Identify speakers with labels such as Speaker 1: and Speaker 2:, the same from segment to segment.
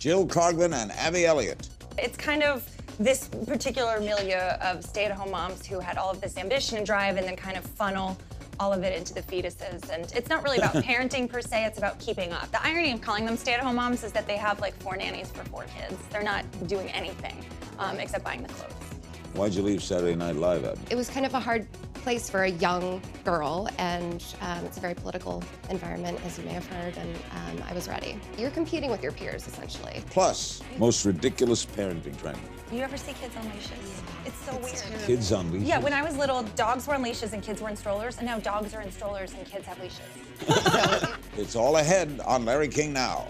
Speaker 1: Jill Kargman and Abby Elliott.
Speaker 2: It's kind of this particular milieu of stay-at-home moms who had all of this ambition and drive and then kind of funnel all of it into the fetuses. And it's not really about parenting per se, it's about keeping up. The irony of calling them stay-at-home moms is that they have like 4 nannies for 4 kids. They're not doing anything except buying the clothes.
Speaker 1: Why'd you leave Saturday Night Live, Abby?
Speaker 3: It was kind of a hard place for a young girl, and it's a very political environment, as you may have heard, and I was ready. You're competing with your peers, essentially.
Speaker 1: Plus, most ridiculous parenting trend.
Speaker 2: You ever see kids on leashes? It's so weird.
Speaker 1: Kids on leashes?
Speaker 2: Yeah, when I was little, dogs were on leashes and kids were in strollers, and now dogs are in strollers and kids have leashes.
Speaker 1: It's all ahead on Larry King Now.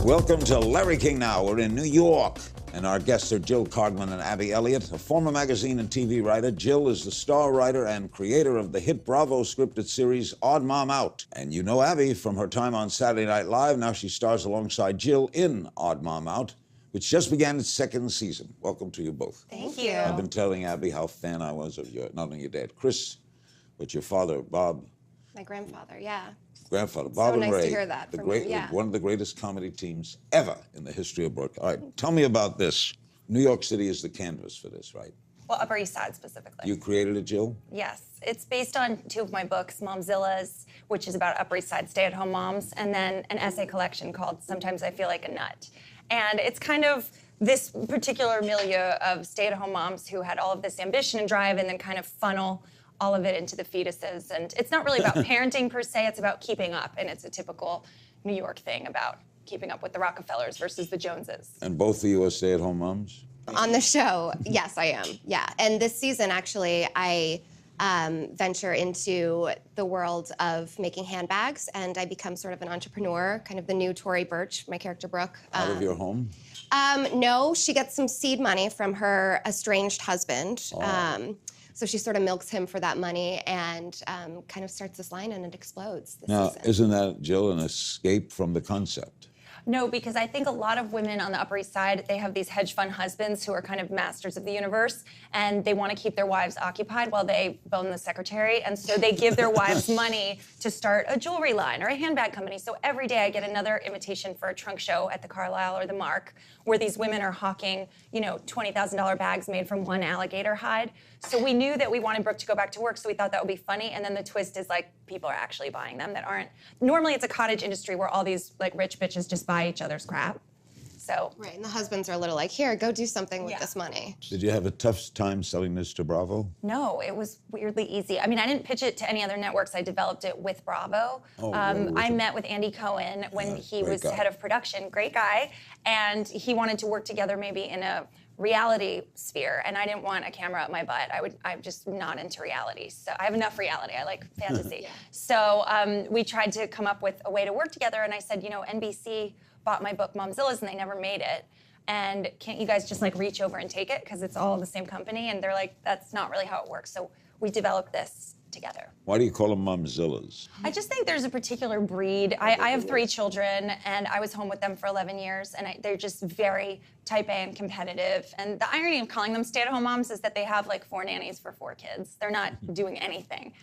Speaker 1: Welcome to Larry King Now. We're in New York, and our guests are Jill Kargman and Abby Elliott, a former magazine and TV writer. Jill is the star writer and creator of the hit Bravo scripted series Odd Mom Out. And you know Abby from her time on Saturday Night Live. Now she stars alongside Jill in Odd Mom Out, which just began its 2nd season. Welcome to you both.
Speaker 2: Thank you.
Speaker 1: I've been telling Abby how fan I was of your, not only your dad, Chris, but your father, Bob.
Speaker 3: My grandfather, yeah.
Speaker 1: Grandfather, Bob and
Speaker 3: nice
Speaker 1: Ray,
Speaker 3: to hear that from you, yeah.
Speaker 1: One of the greatest comedy teams ever in the history of broadcasting. All right, tell me about this. New York City is the canvas for this, right?
Speaker 2: Well, Upper East Side specifically.
Speaker 1: You created it, Jill?
Speaker 2: Yes. It's based on 2 of my books, Momzilla's, which is about Upper East Side stay-at-home moms, and then an essay collection called Sometimes I Feel Like a Nut. And it's kind of this particular milieu of stay-at-home moms who had all of this ambition and drive and then kind of funnel all of it into the fetuses. And it's not really about parenting per se, it's about keeping up. And it's a typical New York thing about keeping up with the Rockefellers versus the Joneses.
Speaker 1: And both of you are stay-at-home moms?
Speaker 3: On the show, yes, I am, yeah. And this season, actually, I venture into the world of making handbags, and I become sort of an entrepreneur, kind of the new Tory Burch, my character Brooke.
Speaker 1: Out of your home?
Speaker 3: No, she gets some seed money from her estranged husband.
Speaker 1: Oh.
Speaker 3: So she sort of milks him for that money and kind of starts this line, and it explodes this
Speaker 1: Now,
Speaker 3: season.
Speaker 1: isn't that, Jill, an escape from the concept?
Speaker 2: No, because I think a lot of women on the Upper East Side, they have these hedge fund husbands who are kind of masters of the universe, and they want to keep their wives occupied while they bone the secretary, and so they give their wives money to start a jewelry line or a handbag company. So every day I get another invitation for a trunk show at the Carlisle or the Mark, where these women are hawking, you know, $20,000 bags made from one alligator hide. So we knew that we wanted Brooke to go back to work, so we thought that would be funny, and then the twist is like, people are actually buying them that aren't. Normally it's a cottage industry where all these like rich bitches just buy each other's crap. So.
Speaker 3: Right, and the husbands are a little like, here, go do something with this money.
Speaker 1: Did you have a tough time selling this to Bravo?
Speaker 2: No, it was weirdly easy. I mean, I didn't pitch it to any other networks. I developed it with Bravo. I met with Andy Cohen when he was head of production, great guy, and he wanted to work together maybe in a reality sphere, and I didn't want a camera up my butt. I'm just not into reality. So I have enough reality. I like fantasy.
Speaker 3: Yeah.
Speaker 2: So we tried to come up with a way to work together, and I said, you know, NBC bought my book Momzilla's and they never made it. And can't you guys just like reach over and take it? Because it's all the same company. And they're like, that's not really how it works. So we developed this together.
Speaker 1: Why do you call them Momzillas?
Speaker 2: I just think there's a particular breed. I have 3 children, and I was home with them for 11 years, and they're just very type A and competitive. And the irony of calling them stay-at-home moms is that they have like 4 nannies for 4 kids. They're not doing anything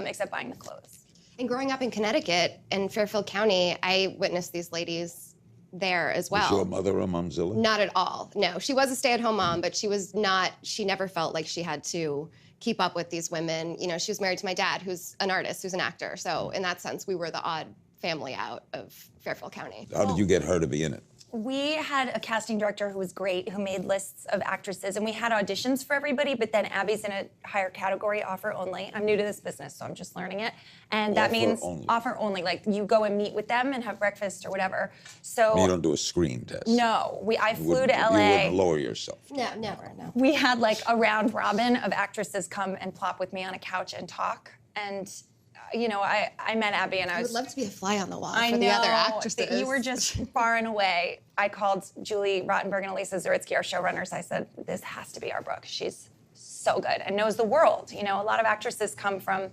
Speaker 2: except buying the clothes.
Speaker 3: And growing up in Connecticut, in Fairfield County, I witnessed these ladies there as well.
Speaker 1: Was your mother a Momzilla?
Speaker 3: Not at all, no. She was a stay-at-home mom, but she never felt like she had to keep up with these women. You know, she was married to my dad, who's an artist, who's an actor. So in that sense, we were the odd family out of Fairfield County.
Speaker 1: How did you get her to be in it?
Speaker 2: We had a casting director who was great, who made lists of actresses, and we had auditions for everybody, but then Abby's in a higher category, offer only. I'm new to this business, so I'm just learning it. And that means offer only, like you go and meet with them and have breakfast or whatever. So
Speaker 1: you don't do a screen test?
Speaker 2: No, I flew to LA.
Speaker 1: You wouldn't lower yourself?
Speaker 3: No, never, no.
Speaker 2: We had like a round robin of actresses come and plop with me on a couch and talk, and you know, I met Abby and I
Speaker 3: would love to be a fly on the wall for the other actresses.
Speaker 2: You were just far and away. I called Julie Rottenberg and Elisa Zuritsky, our showrunners. I said, this has to be our Brooke. She's so good and knows the world. You know, a lot of actresses come from,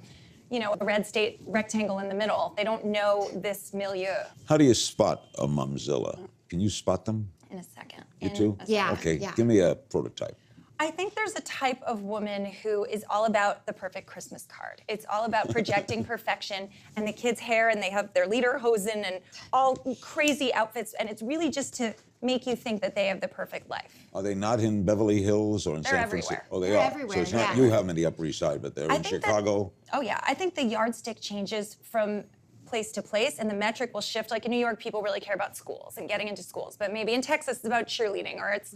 Speaker 2: you know, a red state rectangle in the middle. They don't know this milieu.
Speaker 1: How do you spot a Momzilla? Can you spot them?
Speaker 2: In a second.
Speaker 1: You too?
Speaker 3: Yeah.
Speaker 1: Okay,
Speaker 3: yeah.
Speaker 1: give me a prototype.
Speaker 2: I think there's a type of woman who is all about the perfect Christmas card. It's all about projecting perfection and the kids' hair, and they have their lederhosen and all crazy outfits, and it's really just to make you think that they have the perfect life.
Speaker 1: Are they not in Beverly Hills or in
Speaker 2: They're
Speaker 1: San Francisco?
Speaker 2: everywhere.
Speaker 1: Oh, they
Speaker 3: They're
Speaker 1: are.
Speaker 3: everywhere,
Speaker 1: So it's not
Speaker 3: yeah.
Speaker 1: you have them in the Upper East Side, but they're
Speaker 2: I
Speaker 1: in
Speaker 2: think that-
Speaker 1: Chicago.
Speaker 2: Oh yeah, I think the yardstick changes from place to place, and the metric will shift. Like in New York, people really care about schools and getting into schools, but maybe in Texas it's about cheerleading, or it's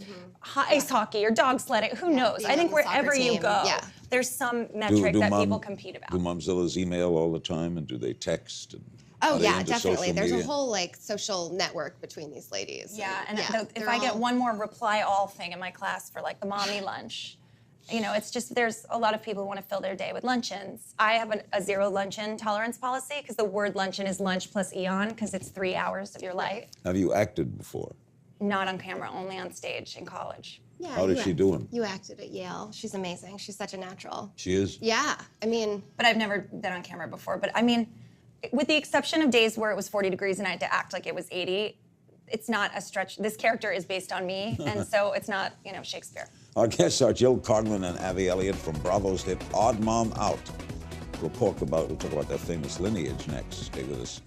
Speaker 2: ice hockey or dog sledding. Who knows?
Speaker 3: being
Speaker 2: I
Speaker 3: on
Speaker 2: think
Speaker 3: the soccer
Speaker 2: wherever you
Speaker 3: team,
Speaker 2: go,
Speaker 3: yeah.
Speaker 2: there's some metric that people compete about.
Speaker 1: Do momzillas email all the time, and do they text? And
Speaker 3: Oh
Speaker 1: are they
Speaker 3: yeah,
Speaker 1: into
Speaker 3: definitely.
Speaker 1: social
Speaker 3: There's a
Speaker 1: media?
Speaker 3: whole like social network between these ladies.
Speaker 2: Yeah, and if
Speaker 3: they're
Speaker 2: I get
Speaker 3: all-
Speaker 2: one more reply all thing in my class for like the mommy lunch, you know, it's just there's a lot of people who want to fill their day with luncheons. I have a zero luncheon tolerance policy because the word luncheon is lunch plus eon because it's 3 hours of your life.
Speaker 1: Have you acted before?
Speaker 2: Not on camera, only on stage in college.
Speaker 3: Yeah,
Speaker 1: How did
Speaker 3: you
Speaker 1: she
Speaker 3: act-
Speaker 1: do 'em?
Speaker 3: You acted at Yale. She's amazing. She's such a natural.
Speaker 1: She is?
Speaker 3: Yeah, I mean,
Speaker 2: But I've never been on camera before. But I mean, with the exception of days where it was 40 degrees and I had to act like it was 80, it's not a stretch. This character is based on me, and so it's not, you know, Shakespeare.
Speaker 1: Our guests are Jill Kargman and Abby Elliott from Bravo's hit Odd Mom Out. We'll talk about their famous lineage next. Stay with us.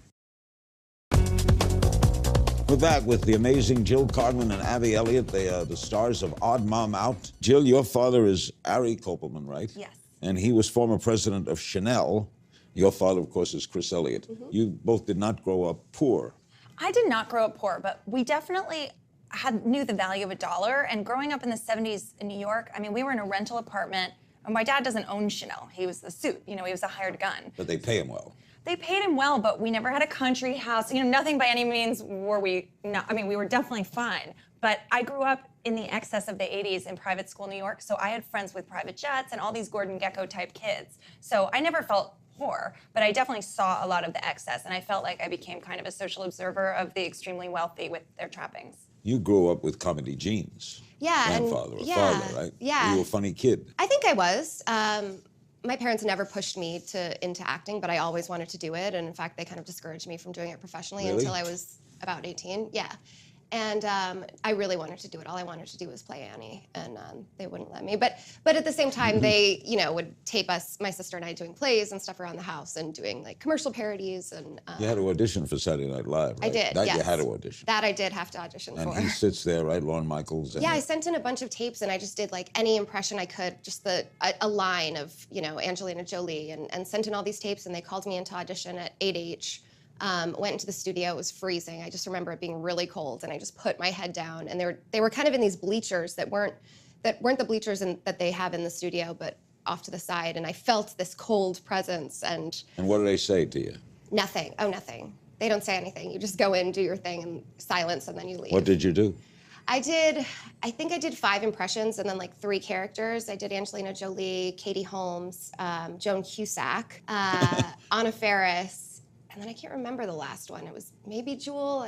Speaker 1: We're back with the amazing Jill Kargman and Abby Elliott. They are the stars of Odd Mom Out. Jill, your father is Ari Kopelman, right?
Speaker 2: Yes.
Speaker 1: And he was former president of Chanel. Your father, of course, is Chris Elliott. You both did not grow up poor.
Speaker 2: I did not grow up poor, but we definitely knew the value of a dollar. And growing up in the 70s in New York, I mean, we were in a rental apartment. And my dad doesn't own Chanel. He was the suit. You know, he was a hired gun.
Speaker 1: But they pay him well.
Speaker 2: They paid him well, but we never had a country house. You know, nothing by any means were we not. I mean, we were definitely fine. But I grew up in the excess of the 80s in private school in New York, so I had friends with private jets and all these Gordon Gekko type kids. So I never felt poor, but I definitely saw a lot of the excess, and I felt like I became kind of a social observer of the extremely wealthy with their trappings.
Speaker 1: You grew up with comedy genes.
Speaker 3: yeah, and
Speaker 1: Grandfather or
Speaker 3: yeah,
Speaker 1: father, right?
Speaker 3: yeah.
Speaker 1: You were a funny kid.
Speaker 3: I think I was. My parents never pushed me into acting, but I always wanted to do it. And in fact, they kind of discouraged me from doing it professionally
Speaker 1: Really?
Speaker 3: until I was about 18. Yeah. And I really wanted to do it. All I wanted to do was play Annie, and they wouldn't let me. But at the same time, they, you know, would tape us, my sister and I, doing plays and stuff around the house and doing like commercial parodies. And
Speaker 1: You had to audition for Saturday Night Live, right?
Speaker 3: I did.
Speaker 1: That
Speaker 3: yes.
Speaker 1: you had to audition.
Speaker 3: That I did have to audition
Speaker 1: And
Speaker 3: for.
Speaker 1: he sits there, right? Lorne Michaels. And
Speaker 3: Yeah, I sent in a bunch of tapes and I just did like any impression I could, just a line of, you know, Angelina Jolie, and sent in all these tapes, and they called me into audition at 8H. Went into the studio, it was freezing. I just remember it being really cold, and I just put my head down, and they were kind of in these bleachers that weren't the bleachers that they have in the studio, but off to the side, and I felt this cold presence, and
Speaker 1: what do they say to you?
Speaker 3: nothing. Oh, nothing. They don't say anything. You just go in, do your thing, and silence, and then you leave.
Speaker 1: What did you do?
Speaker 3: I think I did 5 impressions and then like 3 characters. I did Angelina Jolie, Katie Holmes, Joan Cusack, Anna Faris, and then I can't remember the last one. It was maybe Jewel.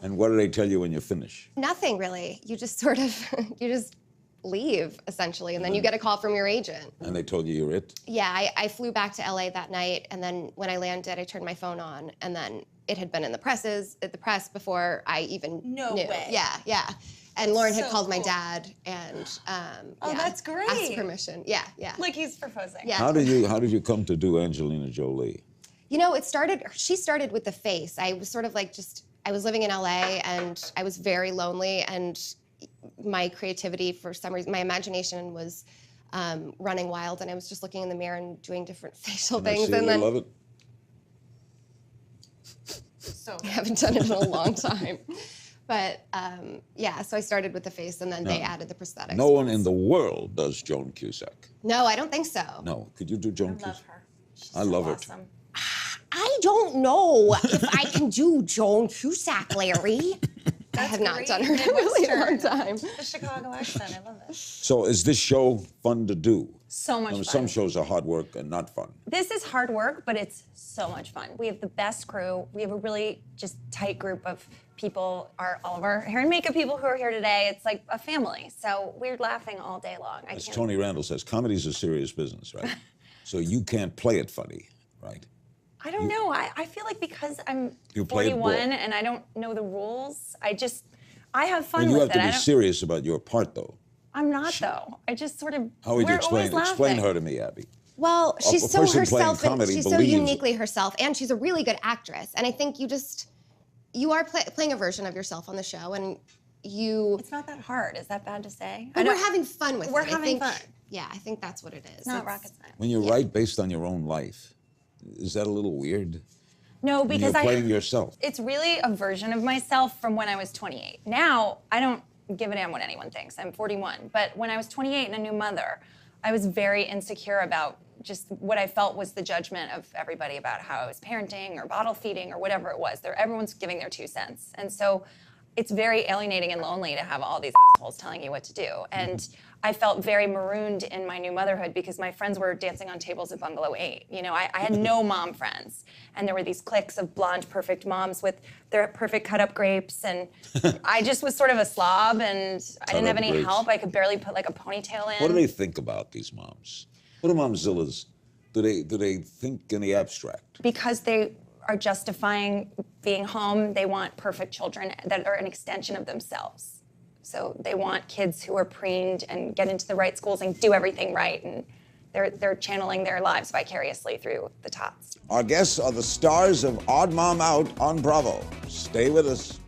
Speaker 1: And what do they tell you when you finish?
Speaker 3: Nothing really. You just sort of, you just leave essentially, and then you get a call from your agent.
Speaker 1: And they told you you're it?
Speaker 3: Yeah, I flew back to LA that night, and then when I landed, I turned my phone on, and then it had been in the press before I even
Speaker 2: No
Speaker 3: knew.
Speaker 2: way.
Speaker 3: Yeah. And Lauren had
Speaker 2: So
Speaker 3: called my
Speaker 2: cool.
Speaker 3: dad, and
Speaker 2: Oh,
Speaker 3: yeah,
Speaker 2: that's great.
Speaker 3: asked permission. Yeah.
Speaker 2: Like he's proposing.
Speaker 3: Yeah.
Speaker 1: How did you come to do Angelina Jolie?
Speaker 3: You know, she started with the face. I was sort of like I was living in LA, and I was very lonely, and my creativity, for some reason, my imagination was running wild, and I was just looking in the mirror and doing different facial
Speaker 1: Can I
Speaker 3: things.
Speaker 1: see a
Speaker 3: And then
Speaker 1: little of it?
Speaker 2: So
Speaker 3: I haven't done it in a long time. But yeah, so I started with the face, and then they added the prosthetics.
Speaker 1: No one in the world does Joan Cusack.
Speaker 3: No, I don't think so.
Speaker 1: No. Could you do Joan
Speaker 2: I love
Speaker 1: Cusack?
Speaker 2: her. She's
Speaker 1: I love
Speaker 2: so
Speaker 1: her too.
Speaker 2: awesome.
Speaker 3: I don't know if I can do Joan Cusack, Larry. I have not done her in a really long time.
Speaker 2: The Chicago accent, I love it.
Speaker 1: So is this show fun to do?
Speaker 2: So much
Speaker 1: I mean,
Speaker 2: fun.
Speaker 1: some shows are hard work and not fun.
Speaker 2: This is hard work, but it's so much fun. We have the best crew. We have a really just tight group of people, all of our hair and makeup people who are here today. It's like a family. So we're laughing all day long.
Speaker 1: As Tony Randall says, comedy's a serious business, right? So you can't play it funny, right?
Speaker 2: I don't know. I feel like because I'm
Speaker 1: You play it
Speaker 2: 41
Speaker 1: ball.
Speaker 2: and I don't know the rules, I have fun
Speaker 1: And you
Speaker 2: with
Speaker 1: have to
Speaker 2: it.
Speaker 1: be serious about your part, though.
Speaker 2: I'm not though. I just sort of.
Speaker 1: How would you
Speaker 2: we're always
Speaker 1: explain
Speaker 2: laughing.
Speaker 1: her to me, Abby?
Speaker 3: Well, she's
Speaker 1: A
Speaker 3: so
Speaker 1: person playing
Speaker 3: herself, and
Speaker 1: comedy
Speaker 3: she's so
Speaker 1: believes-
Speaker 3: uniquely herself, and she's a really good actress. And I think you are playing a version of yourself on the show, and
Speaker 2: It's not that hard. Is that bad to say?
Speaker 3: But we're having fun with it.
Speaker 2: We're
Speaker 3: I
Speaker 2: having
Speaker 3: think,
Speaker 2: fun.
Speaker 3: Yeah, I think that's what it is.
Speaker 2: It's not rocket science.
Speaker 1: When you write based on your own life, is that a little weird?
Speaker 2: No,
Speaker 1: When
Speaker 2: because
Speaker 1: you're playing yourself.
Speaker 2: It's really a version of myself from when I was 28. Now, I don't give a damn what anyone thinks. I'm 41. But when I was 28 and a new mother, I was very insecure about just what I felt was the judgment of everybody about how I was parenting or bottle feeding or whatever it was. Everyone's giving their 2 cents. And so it's very alienating and lonely to have all these assholes telling you what to do. And I felt very marooned in my new motherhood because my friends were dancing on tables at Bungalow 8. You know, I had no mom friends. And there were these cliques of blonde, perfect moms with their perfect cut-up grapes. And I just was sort of a slob, and I didn't have any
Speaker 1: grapes.
Speaker 2: help. I could barely put like a ponytail in.
Speaker 1: What do they think about these moms? What do momzillas, do they think in the abstract?
Speaker 2: Because they are justifying being home, they want perfect children that are an extension of themselves. So they want kids who are preened and get into the right schools and do everything right, and they're channeling their lives vicariously through the tots.
Speaker 1: Our guests are the stars of Odd Mom Out on Bravo. Stay with us.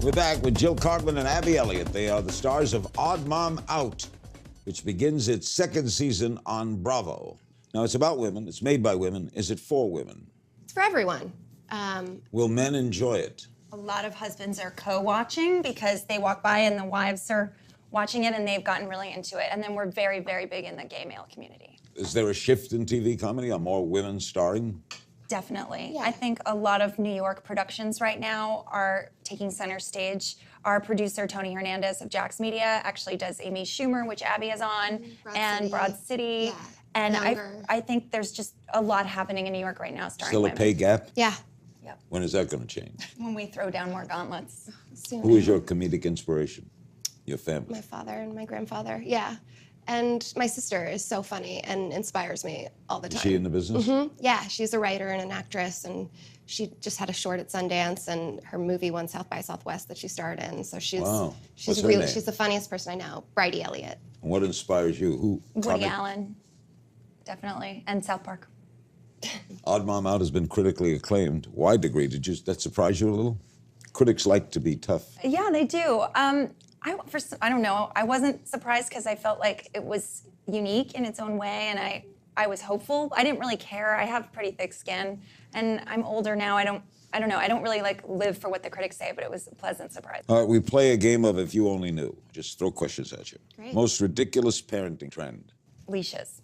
Speaker 1: We're back with Jill Kargman and Abby Elliott. They are the stars of Odd Mom Out, which begins its 2nd season on Bravo. Now, it's about women. It's made by women. Is it for women?
Speaker 3: It's for everyone.
Speaker 1: Will men enjoy it?
Speaker 2: A lot of husbands are co-watching because they walk by and the wives are watching it and they've gotten really into it. And then we're very, very big in the gay male community.
Speaker 1: Is there a shift in TV comedy? Are more women starring?
Speaker 2: Definitely.
Speaker 3: Yeah.
Speaker 2: I think a lot of New York productions right now are taking center stage. Our producer, Tony Hernandez of Jax Media, actually does Amy Schumer, which Abby is on, and Broad City.
Speaker 3: Yeah.
Speaker 2: And
Speaker 3: Younger.
Speaker 2: I think there's just a lot happening in New York right now starring
Speaker 1: Still a
Speaker 2: women.
Speaker 1: pay gap?
Speaker 3: Yeah.
Speaker 2: Yep.
Speaker 1: When is that going to change?
Speaker 2: When we throw down more gauntlets.
Speaker 3: Soon.
Speaker 1: Who is your comedic inspiration? Your family?
Speaker 3: My father and my grandfather. Yeah. And my sister is so funny and inspires me all the time.
Speaker 1: Is she in the business?
Speaker 3: Yeah, she's a writer and an actress, and she just had a short at Sundance, and her movie won South by Southwest that she starred in. So she's
Speaker 1: Wow.
Speaker 3: she's
Speaker 1: What's her
Speaker 3: really
Speaker 1: name?
Speaker 3: she's the funniest person I know. Bridie Elliott.
Speaker 1: And what inspires you? Who?
Speaker 2: Woody
Speaker 1: Comic?
Speaker 2: Allen, definitely, and South Park.
Speaker 1: Odd Mom Out has been critically acclaimed. Wide degree. Did that surprise you a little? Critics like to be tough.
Speaker 2: Yeah, they do. I don't know. I wasn't surprised because I felt like it was unique in its own way, and I was hopeful. I didn't really care. I have pretty thick skin, and I'm older now. I don't know. I don't really like live for what the critics say, but it was a pleasant surprise.
Speaker 1: All right, we play a game of If You Only Knew. Just throw questions at you.
Speaker 3: Great.
Speaker 1: Most ridiculous parenting trend?
Speaker 2: Leashes.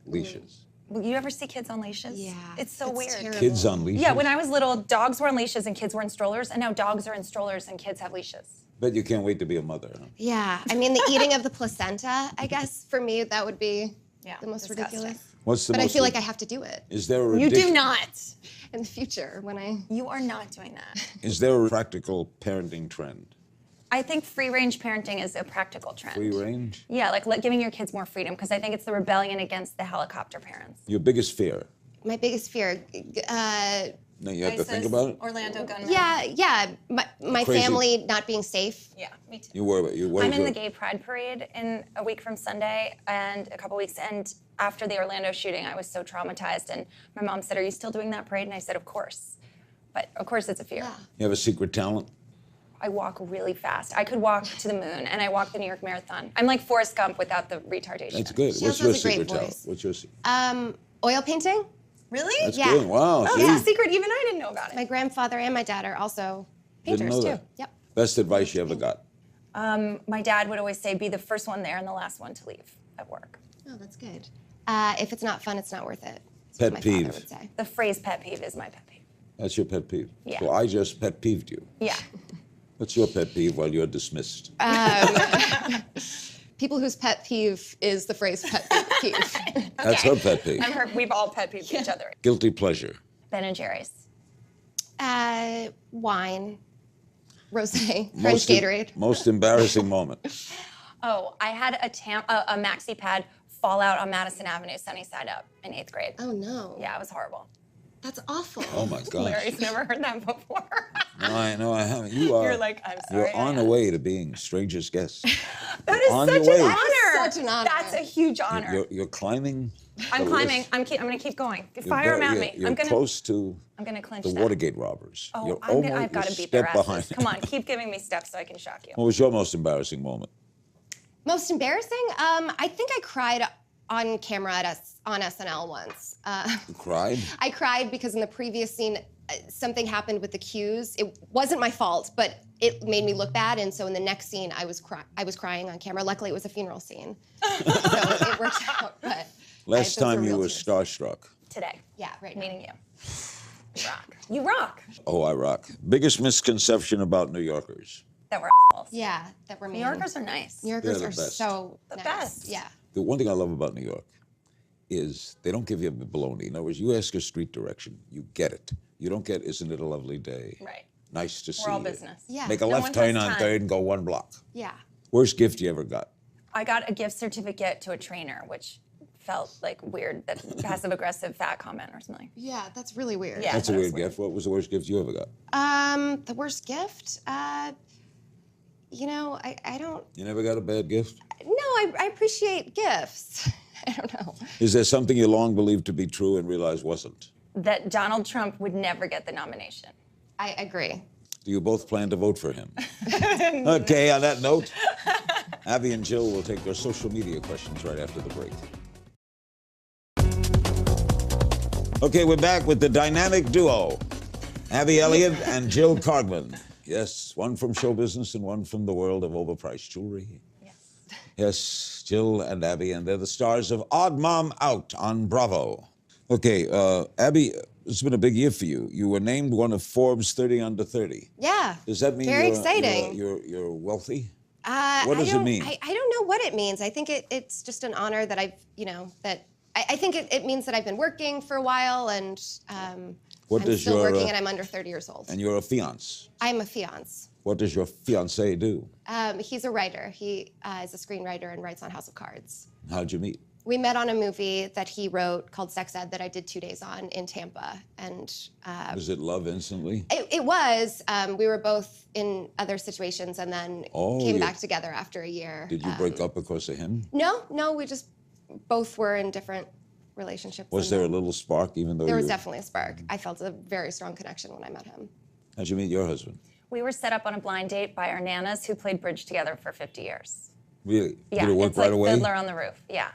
Speaker 1: Leashes.
Speaker 2: Will you ever see kids on leashes?
Speaker 3: Yeah.
Speaker 2: It's so weird.
Speaker 3: terrible.
Speaker 1: Kids on leashes?
Speaker 2: Yeah, when I was little, dogs were on leashes and kids were in strollers, and now dogs are in strollers and kids have leashes.
Speaker 1: Bet you can't wait to be a mother, huh?
Speaker 3: Yeah, I mean the eating of the placenta. I guess for me that would be
Speaker 2: Yeah,
Speaker 3: the most
Speaker 2: disgusting.
Speaker 3: ridiculous.
Speaker 1: What's the
Speaker 3: But I
Speaker 1: most
Speaker 3: feel like I have to do it
Speaker 1: Is there a
Speaker 2: You do
Speaker 1: ridic-
Speaker 2: not.
Speaker 3: in the future when I.
Speaker 2: You are not doing that.
Speaker 1: Is there a practical parenting trend?
Speaker 2: I think free-range parenting is a practical trend.
Speaker 1: Free range?
Speaker 2: Yeah, like giving your kids more freedom, because I think it's the rebellion against the helicopter parents.
Speaker 1: Your biggest fear?
Speaker 3: My biggest fear.
Speaker 1: No, you have to think about it?
Speaker 2: Orlando gunman.
Speaker 3: Yeah. My
Speaker 1: Crazy.
Speaker 3: family not being safe.
Speaker 2: Yeah, me too.
Speaker 1: You worry
Speaker 2: I'm in the gay pride parade in a week from Sunday and a couple weeks. And after the Orlando shooting, I was so traumatized. And my mom said, "Are you still doing that parade?" And I said, "Of course." But of course, it's a fear.
Speaker 3: Yeah.
Speaker 1: You have a secret talent?
Speaker 2: I walk really fast. I could walk to the moon, and I walk the New York Marathon. I'm like Forrest Gump without the retardation.
Speaker 1: That's good.
Speaker 3: She
Speaker 1: What's
Speaker 3: also
Speaker 1: your
Speaker 3: has a great
Speaker 1: secret talent?
Speaker 3: voice.
Speaker 1: What's your secret?
Speaker 3: Oil painting.
Speaker 2: Really?
Speaker 1: That's
Speaker 3: Yeah.
Speaker 1: good. Wow.
Speaker 2: Oh,
Speaker 1: see?
Speaker 2: it's a secret. Even I didn't know about it.
Speaker 3: My grandfather and my dad are also painters
Speaker 1: Didn't know
Speaker 3: too.
Speaker 1: that.
Speaker 3: Yep.
Speaker 1: Best advice you ever got?
Speaker 2: My dad would always say, "Be the first one there and the last one to leave at work."
Speaker 3: Oh, that's good. If it's not fun, it's not worth it. That's
Speaker 1: Pet
Speaker 3: what my
Speaker 1: peeve.
Speaker 3: father would say.
Speaker 2: The phrase "pet peeve" is my pet peeve.
Speaker 1: That's your pet peeve?
Speaker 2: Yeah.
Speaker 1: So I just pet peeved you.
Speaker 2: Yeah.
Speaker 1: What's your pet peeve while you're dismissed?
Speaker 3: People whose pet peeve is the phrase pet peeve.
Speaker 1: That's her pet peeve.
Speaker 2: I've heard we've all pet peeved each other.
Speaker 1: Guilty pleasure.
Speaker 2: Ben and Jerry's.
Speaker 3: Wine, rosé, French
Speaker 1: Most
Speaker 3: Gatorade.
Speaker 1: Most embarrassing moment.
Speaker 2: Oh, I had a maxi pad fall out on Madison Avenue, sunny side up, in 8th grade.
Speaker 3: Oh no.
Speaker 2: Yeah, it was horrible.
Speaker 3: That's awful.
Speaker 1: Oh my gosh.
Speaker 2: Larry's never heard that before.
Speaker 1: No, I haven't. You are.
Speaker 2: You're like, I'm sorry.
Speaker 1: You're on the way to being stranger's guest.
Speaker 2: That is
Speaker 1: on
Speaker 2: such
Speaker 1: your
Speaker 2: an
Speaker 1: way.
Speaker 2: honor.
Speaker 3: Such an honor.
Speaker 2: That's a huge honor.
Speaker 1: You're climbing.
Speaker 2: I'm
Speaker 1: the
Speaker 2: climbing.
Speaker 1: list.
Speaker 2: I'm going to keep going.
Speaker 1: You're
Speaker 2: Fire them
Speaker 1: very-
Speaker 2: at me.
Speaker 1: You're
Speaker 2: I'm gonna.
Speaker 1: close to
Speaker 2: I'm gonna clinch
Speaker 1: the
Speaker 2: that.
Speaker 1: Watergate robbers.
Speaker 2: Oh,
Speaker 1: You're
Speaker 2: I've got to
Speaker 1: you're
Speaker 2: beat their
Speaker 1: step
Speaker 2: asses.
Speaker 1: behind.
Speaker 2: Come on, keep giving me steps so I can shock you.
Speaker 1: What was your most embarrassing moment?
Speaker 3: Most embarrassing? I think I cried on camera on SNL once.
Speaker 1: You cried?
Speaker 3: I cried because in the previous scene, something happened with the cues. It wasn't my fault, but it made me look bad. And so in the next scene, I was crying on camera. Luckily, it was a funeral scene, so it worked out. But
Speaker 1: Last
Speaker 3: those were
Speaker 1: time you
Speaker 3: real
Speaker 1: were
Speaker 3: tears.
Speaker 1: starstruck.
Speaker 2: Today.
Speaker 3: Yeah, right.
Speaker 2: Meeting you. You rock. You rock.
Speaker 1: Oh, I rock. Biggest misconception about New Yorkers.
Speaker 2: That we're assholes.
Speaker 3: Yeah, that were
Speaker 2: New
Speaker 3: mean.
Speaker 2: Yorkers are nice.
Speaker 3: New Yorkers
Speaker 1: They're
Speaker 3: are
Speaker 1: the best.
Speaker 3: so
Speaker 2: The
Speaker 3: nice.
Speaker 2: best.
Speaker 3: Yeah.
Speaker 1: The one thing I love about New York is they don't give you baloney. In other words, you ask a street direction, you get it. You don't get, isn't it a lovely day?
Speaker 2: Right.
Speaker 1: Nice to see
Speaker 2: We're all
Speaker 1: you.
Speaker 2: business.
Speaker 3: Yeah.
Speaker 1: Make a
Speaker 2: No
Speaker 1: left
Speaker 2: one
Speaker 1: turn
Speaker 2: has
Speaker 1: on
Speaker 2: time.
Speaker 1: 3rd and go 1 block.
Speaker 3: Yeah.
Speaker 1: Worst gift you ever got?
Speaker 2: I got a gift certificate to a trainer, which felt like weird, that passive-aggressive fat comment or something.
Speaker 3: Yeah, that's really weird.
Speaker 2: Yeah.
Speaker 1: That's a
Speaker 2: that was
Speaker 1: weird
Speaker 2: weird.
Speaker 1: gift. What was the worst gift you ever got?
Speaker 3: The worst gift? You know, I don't.
Speaker 1: You never got a bad gift?
Speaker 3: No, I appreciate gifts. I don't know.
Speaker 1: Is there something you long believed to be true and realized wasn't?
Speaker 2: That Donald Trump would never get the nomination.
Speaker 3: I agree.
Speaker 1: Do you both plan to vote for him? Okay, on that note, Abby and Jill will take their social media questions right after the break. Okay, we're back with the dynamic duo, Abby Elliott and Jill Kargman. Yes, one from show business and one from the world of overpriced jewelry.
Speaker 2: Yes.
Speaker 1: Yes, Jill and Abby, and they're the stars of Odd Mom Out on Bravo. Okay, Abby, it's been a big year for you. You were named one of Forbes 30 Under 30.
Speaker 3: Yeah.
Speaker 1: Does that mean
Speaker 3: Very
Speaker 1: you're,
Speaker 3: exciting.
Speaker 1: You're wealthy?
Speaker 3: What
Speaker 1: does it mean?
Speaker 3: I don't know what it means. I think it's just an honor that I've, that I think it means that I've been working for a while and
Speaker 1: What
Speaker 3: I'm
Speaker 1: does
Speaker 3: still
Speaker 1: your,
Speaker 3: working and I'm under 30 years old.
Speaker 1: And you're a fiance.
Speaker 3: I'm a fiance.
Speaker 1: What does your fiancé do?
Speaker 3: He's a writer. He is a screenwriter and writes on House of Cards.
Speaker 1: How'd you meet?
Speaker 3: We met on a movie that he wrote called Sex Ed that I did 2 days on in Tampa. And
Speaker 1: Was it love instantly?
Speaker 3: it was. We were both in other situations and then came back together after a year.
Speaker 1: Did you break up because of him?
Speaker 3: No, we just both were in different relationships.
Speaker 1: Was there a little spark even though
Speaker 3: There was
Speaker 1: you...
Speaker 3: definitely a spark. I felt a very strong connection when I met him.
Speaker 1: How'd you meet your husband?
Speaker 2: We were set up on a blind date by our nanas who played bridge together for 50 years.
Speaker 1: Really?
Speaker 2: Yeah,
Speaker 1: Did it work
Speaker 2: it's
Speaker 1: right
Speaker 2: like
Speaker 1: away?
Speaker 2: Fiddler on the Roof. Yeah.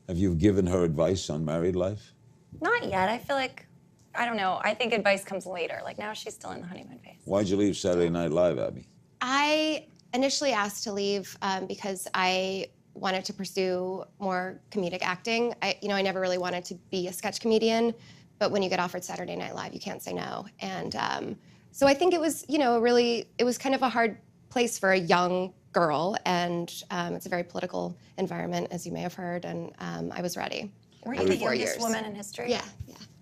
Speaker 1: Have you given her advice on married life?
Speaker 2: Not yet. I feel like, I don't know. I think advice comes later. Like now she's still in the honeymoon phase.
Speaker 1: Why'd you leave Saturday Night Live, Abby?
Speaker 3: I initially asked to leave because I wanted to pursue more comedic acting. I never really wanted to be a sketch comedian, but when you get offered Saturday Night Live, you can't say no. And so I think it was, it was kind of a hard place for a young girl, and it's a very political environment, as you may have heard, and I was ready.
Speaker 2: Were you
Speaker 3: After
Speaker 2: the
Speaker 3: 4
Speaker 2: youngest
Speaker 3: years.
Speaker 2: woman in history?
Speaker 3: Yeah.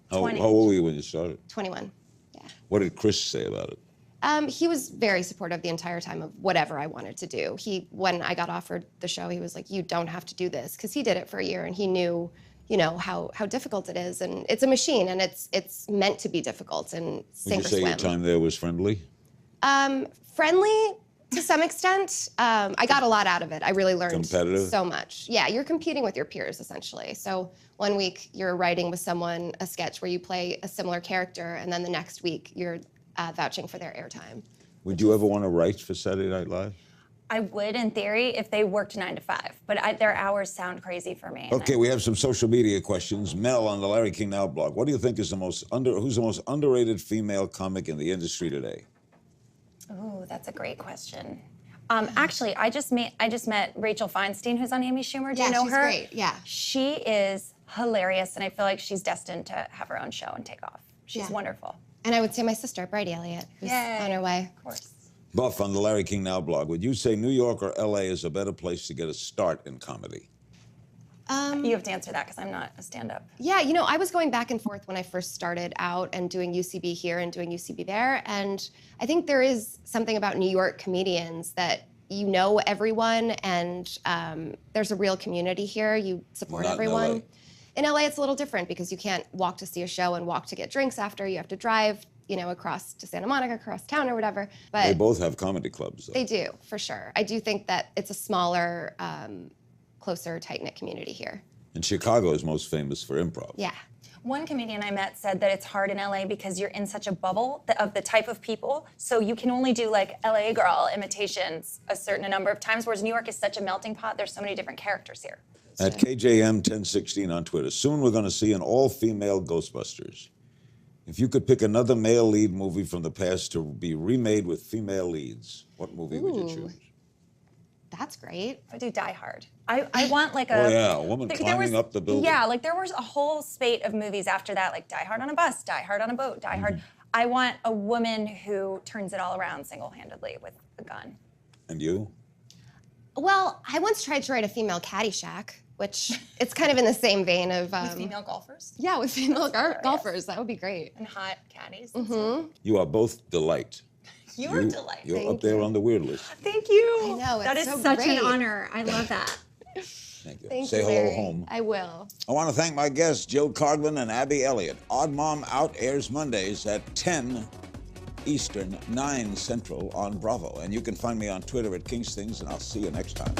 Speaker 1: How
Speaker 2: 20.
Speaker 1: old were you when you started?
Speaker 3: 21. Yeah.
Speaker 1: What did Chris say about it?
Speaker 3: He was very supportive the entire time of whatever I wanted to do. When I got offered the show, he was like, "You don't have to do this," because he did it for a year and he knew, how difficult it is, and it's a machine and it's meant to be difficult and
Speaker 1: Would
Speaker 3: sink
Speaker 1: you
Speaker 3: or
Speaker 1: say
Speaker 3: swim.
Speaker 1: your time there was friendly?
Speaker 3: Friendly to some extent. I got a lot out of it. I really learned
Speaker 1: Competitive?
Speaker 3: so much. Yeah, you're competing with your peers essentially. So one week you're writing with someone a sketch where you play a similar character, and then the next week you're vouching for their airtime.
Speaker 1: Would you ever want to write for Saturday Night Live?
Speaker 2: I would, in theory, if they worked 9 to 5, but their hours sound crazy for me.
Speaker 1: Okay, we have some social media questions. Mel on the Larry King Now blog. What do you think is who's the most underrated female comic in the industry today?
Speaker 2: Ooh, that's a great question. Actually, I just met Rachel Feinstein, who's on Amy Schumer. Do you know
Speaker 3: she's
Speaker 2: her?
Speaker 3: great. Yeah.
Speaker 2: She is hilarious, and I feel like she's destined to have her own show and take off. She's
Speaker 3: Yeah.
Speaker 2: wonderful.
Speaker 3: And I would say my sister, Bridie Elliott, who's
Speaker 2: Yay.
Speaker 3: on her way.
Speaker 2: Of course.
Speaker 1: Buff on the Larry King Now blog. Would you say New York or LA is a better place to get a start in comedy?
Speaker 2: You have to answer that because I'm not a stand-up.
Speaker 3: Yeah, I was going back and forth when I first started out and doing UCB here and doing UCB there. And I think there is something about New York comedians that you know everyone, and there's a real community here. You support
Speaker 1: Not in
Speaker 3: everyone.
Speaker 1: LA.
Speaker 3: In LA, it's a little different because you can't walk to see a show and walk to get drinks after. You have to drive, across to Santa Monica, across town or whatever. But
Speaker 1: They both have comedy clubs, though.
Speaker 3: they do, for sure. I do think that it's a smaller, closer, tight-knit community here.
Speaker 1: And Chicago is most famous for improv.
Speaker 3: Yeah.
Speaker 2: One comedian I met said that it's hard in LA because you're in such a bubble of the type of people, so you can only do like LA girl imitations a certain number of times, whereas New York is such a melting pot, there's so many different characters here.
Speaker 1: At KJM 1016 on Twitter, soon we're going to see an all-female Ghostbusters. If you could pick another male lead movie from the past to be remade with female leads, what movie would you choose?
Speaker 3: That's great.
Speaker 2: I do Die Hard. I want like
Speaker 1: Oh, yeah, a woman climbing up the building.
Speaker 2: Yeah, like there was a whole spate of movies after that, like Die Hard on a bus, Die Hard on a boat, Die Hard. I want a woman who turns it all around single-handedly with a gun.
Speaker 1: And you?
Speaker 3: Well, I once tried to write a female Caddyshack, which it's kind of in the same vein of...
Speaker 2: With female golfers?
Speaker 3: Yeah, with female golfers. That would be great.
Speaker 2: And hot caddies.
Speaker 1: You are both delight.
Speaker 2: You're a delight.
Speaker 1: You're up there on the weird list.
Speaker 2: Thank you.
Speaker 3: I know,
Speaker 2: That
Speaker 3: it's
Speaker 2: is
Speaker 3: so
Speaker 2: such
Speaker 3: great.
Speaker 2: an honor. I love that.
Speaker 1: Thank you.
Speaker 3: Thank
Speaker 1: Say
Speaker 3: you,
Speaker 1: hello
Speaker 3: Larry.
Speaker 1: home.
Speaker 3: I will.
Speaker 1: I want to thank my guests, Jill Kargman and Abby Elliott. Odd Mom Out airs Mondays at 10 Eastern, 9 Central on Bravo. And you can find me on Twitter at Kingstings, and I'll see you next time.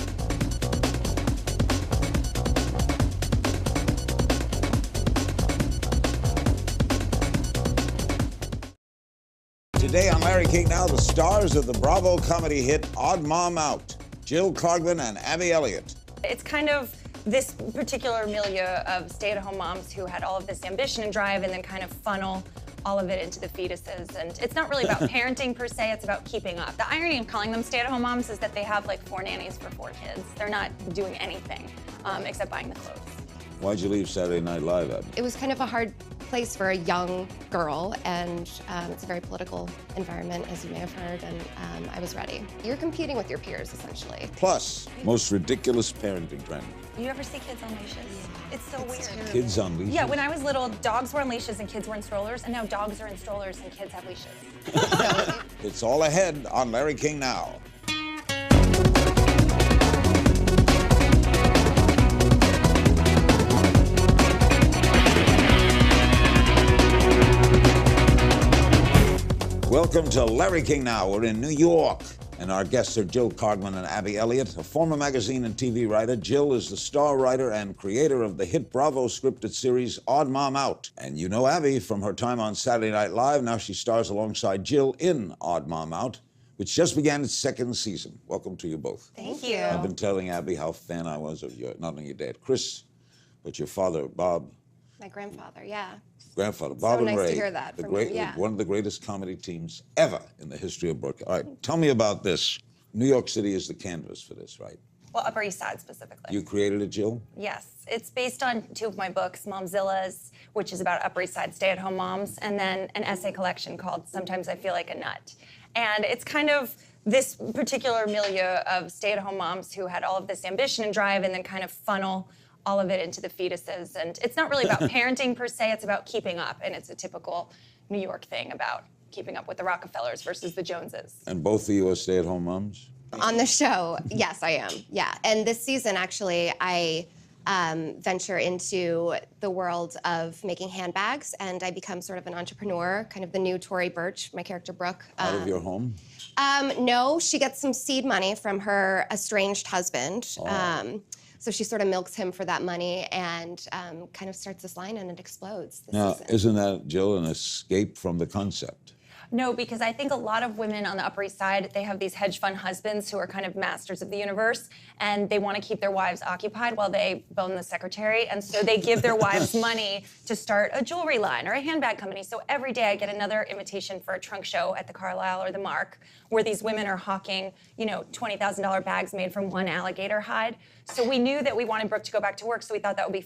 Speaker 1: Today on Larry King Now, the stars of the Bravo comedy hit Odd Mom Out, Jill Kargman and Abby Elliott.
Speaker 2: It's kind of this particular milieu of stay-at-home moms who had all of this ambition and drive and then kind of funnel all of it into the fetuses. And it's not really about parenting per se, it's about keeping up. The irony of calling them stay-at-home moms is that they have like 4 nannies for 4 kids. They're not doing anything except buying the clothes.
Speaker 1: Why'd you leave Saturday Night Live, Abby?
Speaker 3: It was kind of a hard place for a young girl, and it's a very political environment, as you may have heard, and I was ready. You're competing with your peers, essentially.
Speaker 1: Plus, most ridiculous parenting trend.
Speaker 2: You ever see kids on leashes? It's so weird.
Speaker 1: Kids on leashes?
Speaker 2: Yeah, when I was little, dogs were on leashes and kids were in strollers, and now dogs are in strollers and kids have leashes.
Speaker 1: It's all ahead on Larry King Now. Welcome to Larry King Now. We're in New York, and our guests are Jill Kargman and Abby Elliott, a former magazine and TV writer. Jill is the star writer and creator of the hit Bravo scripted series Odd Mom Out. And you know Abby from her time on Saturday Night Live. Now she stars alongside Jill in Odd Mom Out, which just began its 2nd season. Welcome to you both.
Speaker 2: Thank you.
Speaker 1: I've been telling Abby how fan I was of your, not only your dad, Chris, but your father, Bob.
Speaker 3: My grandfather, yeah.
Speaker 1: Grandfather, Bob and
Speaker 3: nice
Speaker 1: Ray.
Speaker 3: to hear that
Speaker 1: the
Speaker 3: from
Speaker 1: great,
Speaker 3: you, yeah.
Speaker 1: One of the greatest comedy teams ever in the history of broadcasting. All right, tell me about this. New York City is the canvas for this, right?
Speaker 2: Well, Upper East Side specifically.
Speaker 1: You created it, Jill?
Speaker 2: Yes, it's based on 2 of my books, Momzilla's, which is about Upper East Side stay-at-home moms, and then an essay collection called Sometimes I Feel Like a Nut. And it's kind of this particular milieu of stay-at-home moms who had all of this ambition and drive and then kind of funnel all of it into the fetuses. And it's not really about parenting per se, it's about keeping up. And it's a typical New York thing about keeping up with the Rockefellers versus the Joneses.
Speaker 1: And both of you are stay-at-home moms?
Speaker 3: On the show, yes, I am. Yeah, and this season, actually, I venture into the world of making handbags, and I become sort of an entrepreneur, kind of the new Tory Burch, my character Brooke.
Speaker 1: Out of your home?
Speaker 3: No, she gets some seed money from her estranged husband.
Speaker 1: Oh.
Speaker 3: So she sort of milks him for that money and kind of starts this line, and it explodes this
Speaker 1: Now,
Speaker 3: season.
Speaker 1: isn't that, Jill, an escape from the concept?
Speaker 2: No, because I think a lot of women on the Upper East Side, they have these hedge fund husbands who are kind of masters of the universe, and they want to keep their wives occupied while they bone the secretary, and so they give their wives money to start a jewelry line or a handbag company. So every day I get another invitation for a trunk show at the Carlisle or the Mark, where these women are hawking, $20,000 bags made from one alligator hide. So we knew that we wanted Brooke to go back to work, so we thought that would be